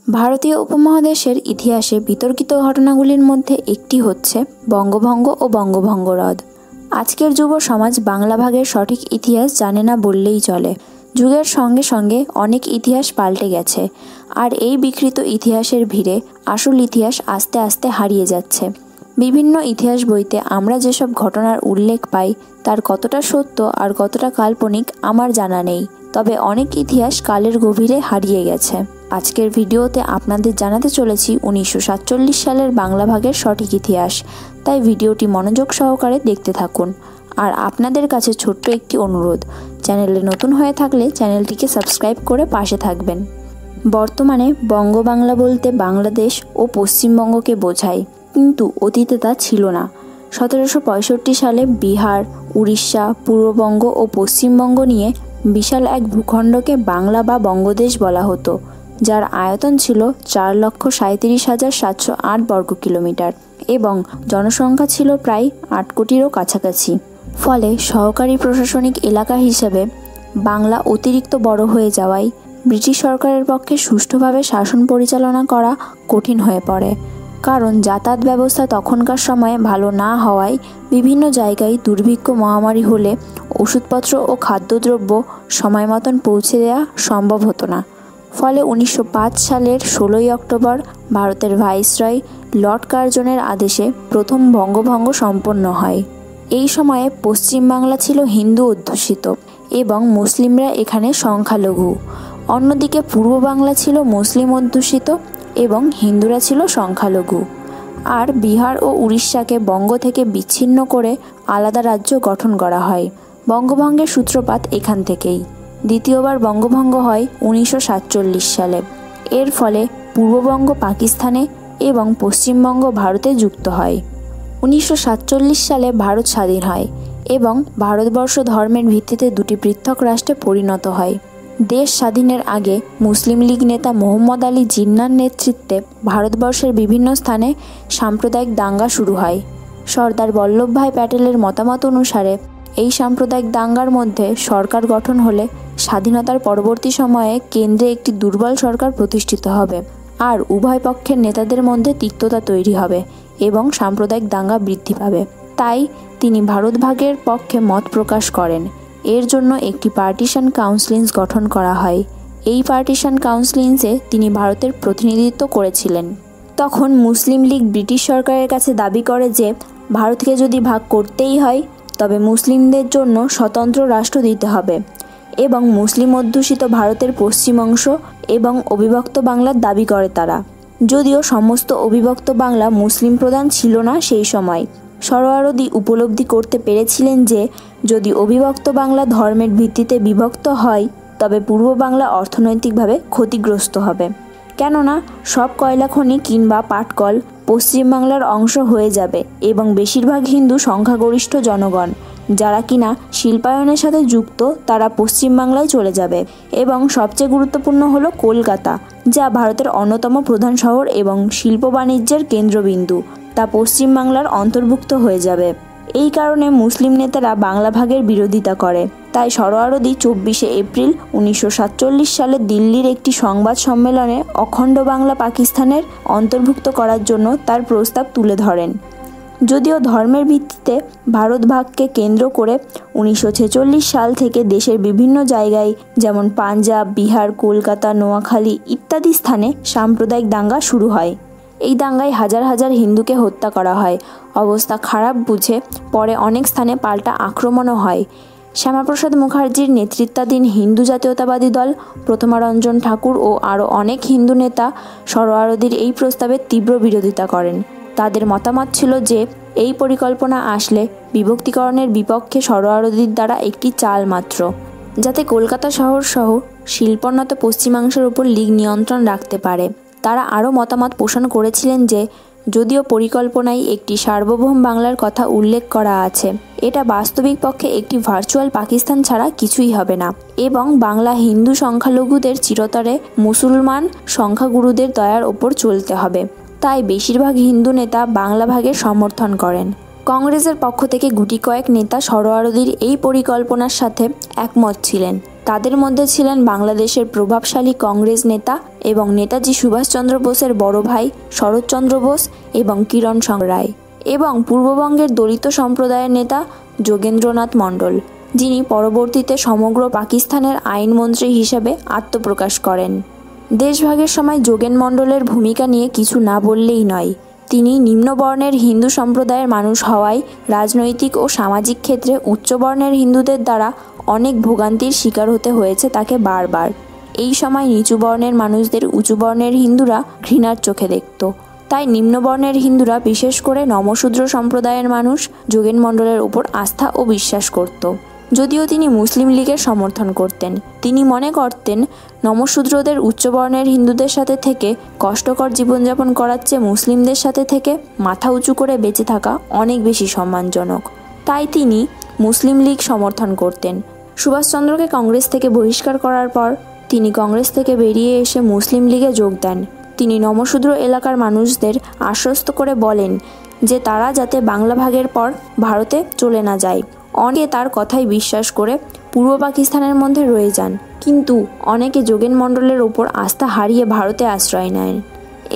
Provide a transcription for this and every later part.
ভারতীয় উপমহাদেশের ইতিহাসে বিতর্কিত ঘটনাগুলির মধ্যে একটি হচ্ছে বঙ্গভঙ্গ ও বঙ্গভঙ্গ রদ। আজকের যুব সমাজ বাংলা ভাগের সঠিক ইতিহাস জানে না বললেই চলে। যুগের সঙ্গে সঙ্গে অনেক ইতিহাস পাল্টে গেছে, আর এই বিকৃত ইতিহাসের ভিড়ে আসল ইতিহাস আস্তে আস্তে হারিয়ে যাচ্ছে। বিভিন্ন ইতিহাস বইতে আমরা যেসব ঘটনার উল্লেখ পাই তার কতটা সত্য আর কতটা কাল্পনিক আমার জানা নেই, তবে অনেক ইতিহাস কালের গভীরে হারিয়ে গেছে। আজকের ভিডিওতে আপনাদের জানাতে চলেছি 1947 সালের বাংলা ভাগের সঠিক ইতিহাস, তাই ভিডিওটি মনোযোগ সহকারে দেখতে থাকুন। আর আপনাদের কাছে ছোট্ট একটি অনুরোধ, চ্যানেলে নতুন হয়ে থাকলে চ্যানেলটিকে সাবস্ক্রাইব করে পাশে থাকবেন। বর্তমানে বঙ্গবাংলা বলতে বাংলাদেশ ও পশ্চিমবঙ্গকে বোঝায়, কিন্তু অতীতে তা ছিল না। 1765 সালে বিহার, উড়িষ্যা, পূর্ববঙ্গ ও পশ্চিমবঙ্গ নিয়ে বিশাল এক ভূখণ্ডকে বাংলা বা বঙ্গদেশ বলা হতো, যার আয়তন ছিল 4,37,708 বর্গ কিলোমিটার এবং জনসংখ্যা ছিল প্রায় 8 কোটিরও কাছাকাছি। ফলে সহকারী প্রশাসনিক এলাকা হিসেবে বাংলা অতিরিক্ত বড় হয়ে যাওয়ায় ব্রিটিশ সরকারের পক্ষে সুষ্ঠুভাবে শাসন পরিচালনা করা কঠিন হয়ে পড়ে। কারণ যাতায়াত ব্যবস্থা তখনকার সময়ে ভালো না হওয়ায় বিভিন্ন জায়গায় দুর্ভিক্ষ মহামারী হলে ওষুধপত্র ও খাদ্যদ্রব্য সময় মতন পৌঁছে দেওয়া সম্ভব হতো না। ফলে 1905 সালের 16ই অক্টোবর ভারতের ভাইসরয় লর্ড কার্জনের আদেশে প্রথম বঙ্গভঙ্গ সম্পন্ন হয়। এই সময়ে পশ্চিমবাংলা ছিল হিন্দু অধ্যুষিত এবং মুসলিমরা এখানে সংখ্যালঘু। অন্যদিকে পূর্ব বাংলা ছিল মুসলিম অধ্যুষিত এবং হিন্দুরা ছিল সংখ্যালঘু। আর বিহার ও উড়িষ্যাকে বঙ্গ থেকে বিচ্ছিন্ন করে আলাদা রাজ্য গঠন করা হয়। বঙ্গভঙ্গের সূত্রপাত এখান থেকেই। দ্বিতীয়বার বঙ্গভঙ্গ হয় 1947 সালে। এর ফলে পূর্ববঙ্গ পাকিস্তানে এবং পশ্চিমবঙ্গ ভারতে যুক্ত হয়। 1947 সালে ভারত স্বাধীন হয় এবং ভারতবর্ষ ধর্মের ভিত্তিতে দুটি পৃথক রাষ্ট্রে পরিণত হয়। দেশ স্বাধীনের আগে মুসলিম লীগ নেতা মোহাম্মদ আলী জিন্নাহর নেতৃত্বে ভারতবর্ষের বিভিন্ন স্থানে সাম্প্রদায়িক দাঙ্গা শুরু হয়। সর্দার বল্লভভাই প্যাটেলের মতামত অনুসারে এই সাম্প্রদায়িক দাঙ্গার মধ্যে সরকার গঠন হলে স্বাধীনতার পরবর্তী সময়ে কেন্দ্রে একটি দুর্বল সরকার প্রতিষ্ঠিত হবে, আর উভয় পক্ষের নেতাদের মধ্যে তিক্ততা তৈরি হবে এবং সাম্প্রদায়িক দাঙ্গা বৃদ্ধি পাবে। তাই তিনি ভারত ভাগের পক্ষে মত প্রকাশ করেন। এর জন্য একটি পার্টিশন কাউন্সিল গঠন করা হয়। এই পার্টিশন কাউন্সিলে তিনি ভারতের প্রতিনিধিত্ব করেছিলেন। তখন মুসলিম লীগ ব্রিটিশ সরকারের কাছে দাবি করে যে ভারতকে যদি ভাগ করতেই হয় তবে মুসলিমদের জন্য স্বতন্ত্র রাষ্ট্র দিতে হবে এবং মুসলিম অধ্যুষিত ভারতের পশ্চিম অংশ এবং অবিভক্ত বাংলার দাবি করে তারা। যদিও সমস্ত অবিভক্ত বাংলা মুসলিম প্রধান ছিল না সেই সময়। সরোয়ারদি উপলব্ধি করতে পেরেছিলেন যে যদি অবিভক্ত বাংলা ধর্মের ভিত্তিতে বিভক্ত হয় তবে পূর্ব বাংলা অর্থনৈতিকভাবে ক্ষতিগ্রস্ত হবে, কেননা সব কয়লা খনি কিংবা পাটকল পশ্চিম বাংলার অংশ হয়ে যাবে এবং বেশিরভাগ হিন্দু সংখ্যাগরিষ্ঠ জনগণ যারা কিনা শিল্পায়নের সাথে যুক্ত তারা পশ্চিম বাংলায় চলে যাবে। এবং সবচেয়ে গুরুত্বপূর্ণ হলো কলকাতা, যা ভারতের অন্যতম প্রধান শহর এবং শিল্প বাণিজ্যের কেন্দ্রবিন্দু, তা পশ্চিম বাংলার অন্তর্ভুক্ত হয়ে যাবে। এই কারণে মুসলিম নেতারা বাংলা ভাগের বিরোধিতা করে। তাই সরোয়ারদি 24শে এপ্রিল 1947 সালে দিল্লির একটি সংবাদ সম্মেলনে অখণ্ড বাংলা পাকিস্তানের অন্তর্ভুক্ত করার জন্য তার প্রস্তাব তুলে ধরেন। যদিও ধর্মের ভিত্তিতে ভারত ভাগকে কেন্দ্র করে 1946 সাল থেকে দেশের বিভিন্ন জায়গায় যেমন পাঞ্জাব, বিহার, কলকাতা, নোয়াখালী ইত্যাদি স্থানে সাম্প্রদায়িক দাঙ্গা শুরু হয়। এই দাঙ্গায় হাজার হাজার হিন্দুকে হত্যা করা হয়। অবস্থা খারাপ বুঝে পরে অনেক স্থানে পাল্টা আক্রমণও হয়। শ্যামাপ্রসাদ মুখার্জির নেতৃত্বাধীন হিন্দু জাতীয়তাবাদী দল, প্রথমারঞ্জন ঠাকুর ও আরও অনেক হিন্দু নেতা সরোয়ারদির এই প্রস্তাবের তীব্র বিরোধিতা করেন। তাদের মতামত ছিল যে এই পরিকল্পনা আসলে বিভক্তিকরণের বিপক্ষে সরোয়ারদির দ্বারা একটি চাল মাত্র, যাতে কলকাতা শহর সহ শিল্পোন্নত পশ্চিমাংশের উপর লীগ নিয়ন্ত্রণ রাখতে পারে। তারা আরও মতামত পোষণ করেছিলেন যে যদিও পরিকল্পনায় একটি সার্বভৌম বাংলার কথা উল্লেখ করা আছে, এটা বাস্তবিক পক্ষে একটি ভার্চুয়াল পাকিস্তান ছাড়া কিছুই হবে না এবং বাংলা হিন্দু সংখ্যালঘুদের চিরতরে মুসলমান সংখ্যাগুরুদের দয়ার ওপর চলতে হবে। তাই বেশিরভাগ হিন্দু নেতা বাংলা ভাগের সমর্থন করেন। কংগ্রেসের পক্ষ থেকে গুটি কয়েক নেতা সরোয়ারদির এই পরিকল্পনার সাথে একমত ছিলেন। তাদের মধ্যে ছিলেন বাংলাদেশের প্রভাবশালী কংগ্রেস নেতা এবং নেতাজি সুভাষচন্দ্র বোসের বড় ভাই শরৎচন্দ্র বোস এবং কিরণ রায়, এবং পূর্ববঙ্গের দলিত সম্প্রদায়ের নেতা যোগেন্দ্রনাথ মণ্ডল, যিনি পরবর্তীতে সমগ্র পাকিস্তানের আইনমন্ত্রী হিসেবে আত্মপ্রকাশ করেন। দেশভাগের সময় যোগেন মণ্ডলের ভূমিকা নিয়ে কিছু না বললেই নয়। তিনি নিম্নবর্ণের হিন্দু সম্প্রদায়ের মানুষ হওয়ায় রাজনৈতিক ও সামাজিক ক্ষেত্রে উচ্চবর্ণের হিন্দুদের দ্বারা অনেক ভোগান্তির শিকার হতে হয়েছে তাকে বারবার। এই সময় নিচু বর্ণের মানুষদের উঁচু বর্ণের হিন্দুরা ঘৃণার চোখে দেখত। তাই নিম্নবর্ণের হিন্দুরা, বিশেষ করে নমশূদ্র সম্প্রদায়ের মানুষ, যোগেন মণ্ডলের উপর আস্থা ও বিশ্বাস করত। যদিও তিনি মুসলিম লীগের সমর্থন করতেন, তিনি মনে করতেন নমশূদ্রদের উচ্চবর্ণের হিন্দুদের সাথে থেকে কষ্টকর জীবনযাপন করার চেয়ে মুসলিমদের সাথে থেকে মাথা উঁচু করে বেঁচে থাকা অনেক বেশি সম্মানজনক। তাই তিনি মুসলিম লীগ সমর্থন করতেন। সুভাষচন্দ্রকে কংগ্রেস থেকে বহিষ্কার করার পর তিনি কংগ্রেস থেকে বেরিয়ে এসে মুসলিম লীগে যোগ দেন। তিনি নমশূদ্র এলাকার মানুষদের আশ্বস্ত করে বলেন যে তারা যাতে বাংলা ভাগের পর ভারতে চলে না যায়। অনেকে তার কথাই বিশ্বাস করে পূর্ব পাকিস্তানের মধ্যে রয়ে যান, কিন্তু অনেকে যোগেন মণ্ডলের ওপর আস্থা হারিয়ে ভারতে আশ্রয় নেন।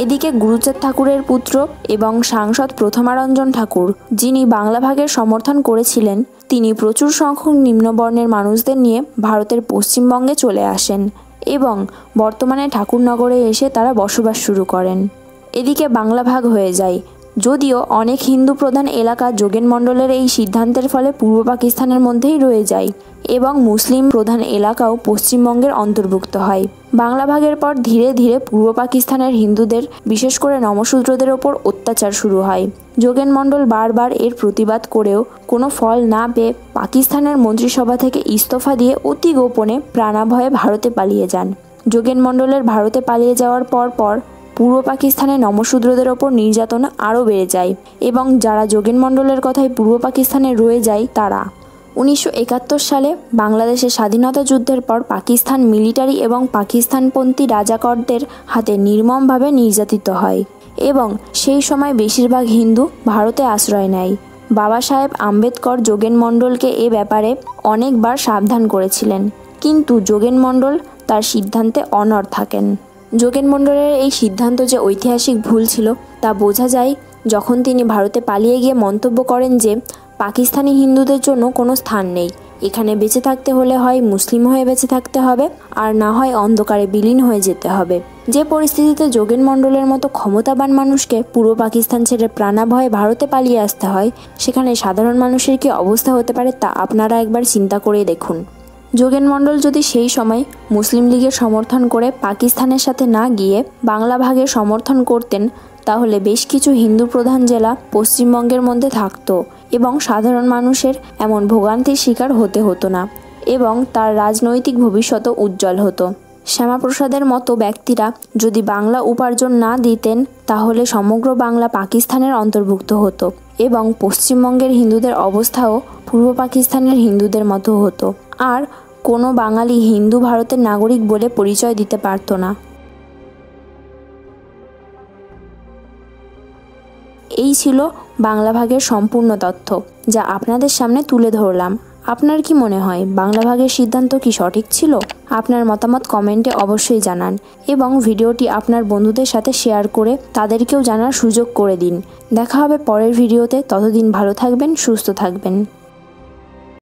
এদিকে গুরুচাঁদ ঠাকুরের পুত্র এবং সাংসদ প্রথমারঞ্জন ঠাকুর, যিনি বাংলা ভাগের সমর্থন করেছিলেন, তিনি প্রচুর সংখ্যক নিম্নবর্ণের মানুষদের নিয়ে ভারতের পশ্চিমবঙ্গে চলে আসেন এবং বর্তমানে ঠাকুরনগরে এসে তারা বসবাস শুরু করেন। এদিকে বাংলা ভাগ হয়ে যায়। যদিও অনেক হিন্দু প্রধান এলাকা যোগেন মণ্ডলের এই সিদ্ধান্তের ফলে পূর্ব পাকিস্তানের মধ্যেই রয়ে যায় এবং মুসলিম প্রধান এলাকাও পশ্চিমবঙ্গের অন্তর্ভুক্ত হয়। বাংলা ভাগের পর ধীরে ধীরে পূর্ব পাকিস্তানের হিন্দুদের, বিশেষ করে নমশূদ্রদের ওপর অত্যাচার শুরু হয়। যোগেন মণ্ডল বারবার এর প্রতিবাদ করেও কোনো ফল না পেয়ে পাকিস্তানের মন্ত্রিসভা থেকে ইস্তফা দিয়ে অতি গোপনে প্রাণভয়ে ভারতে পালিয়ে যান। যোগেন মণ্ডলের ভারতে পালিয়ে যাওয়ার পর পূর্ব পাকিস্তানে নমশূদ্রদের ওপর নির্যাতন আরও বেড়ে যায় এবং যারা যোগেন মণ্ডলের কথায় পূর্ব পাকিস্তানে রয়ে যায় তারা 1971 সালে বাংলাদেশের স্বাধীনতা যুদ্ধের পর পাকিস্তান মিলিটারি এবং পাকিস্তানপন্থী রাজাকারদের হাতে নির্মমভাবে নির্যাতিত হয় এবং সেই সময় বেশিরভাগ হিন্দু ভারতে আশ্রয় নেয়। বাবা সাহেব আম্বেদকর যোগেন মণ্ডলকে এ ব্যাপারে অনেকবার সাবধান করেছিলেন, কিন্তু যোগেন মণ্ডল তার সিদ্ধান্তে অনড় থাকেন। যোগেন মণ্ডলের এই সিদ্ধান্ত যে ঐতিহাসিক ভুল ছিল তা বোঝা যায় যখন তিনি ভারতে পালিয়ে গিয়ে মন্তব্য করেন যে পাকিস্তানি হিন্দুদের জন্য কোনো স্থান নেই, এখানে বেঁচে থাকতে হলে হয় মুসলিম হয়ে বেঁচে থাকতে হবে আর না হয় অন্ধকারে বিলীন হয়ে যেতে হবে। যে পরিস্থিতিতে যোগেন মণ্ডলের মতো ক্ষমতাবান মানুষকে পূর্ব পাকিস্তান ছেড়ে প্রাণভয়ে ভারতে পালিয়ে আসতে হয়, সেখানে সাধারণ মানুষের কী অবস্থা হতে পারে তা আপনারা একবার চিন্তা করে দেখুন। যোগেন মণ্ডল যদি সেই সময় মুসলিম লীগের সমর্থন করে পাকিস্তানের সাথে না গিয়ে বাংলা ভাগের সমর্থন করতেন, তাহলে বেশ কিছু হিন্দু প্রধান জেলা পশ্চিমবঙ্গের মধ্যে থাকত এবং সাধারণ মানুষের এমন ভোগান্তির শিকার হতে হতো না এবং তার রাজনৈতিক ভবিষ্যৎও উজ্জ্বল হতো। শ্যামাপ্রসাদের মতো ব্যক্তিরা যদি বাংলা উপার্জন না দিতেন, তাহলে সমগ্র বাংলা পাকিস্তানের অন্তর্ভুক্ত হতো এবং পশ্চিমবঙ্গের হিন্দুদের অবস্থাও পূর্ব পাকিস্তানের হিন্দুদের মতো হতো, আর কোনো বাঙালি হিন্দু ভারতের নাগরিক বলে পরিচয় দিতে পারত না। এই ছিল বাংলা ভাগের সম্পূর্ণ তথ্য, যা আপনাদের সামনে তুলে ধরলাম। আপনার কি মনে হয় বাংলা ভাগের সিদ্ধান্ত কি সঠিক ছিল? আপনার মতামত কমেন্টে অবশ্যই জানান এবং ভিডিওটি আপনার বন্ধুদের সাথে শেয়ার করে তাদেরকেও জানার সুযোগ করে দিন। দেখা হবে পরের ভিডিওতে, ততদিন ভালো থাকবেন, সুস্থ থাকবেন।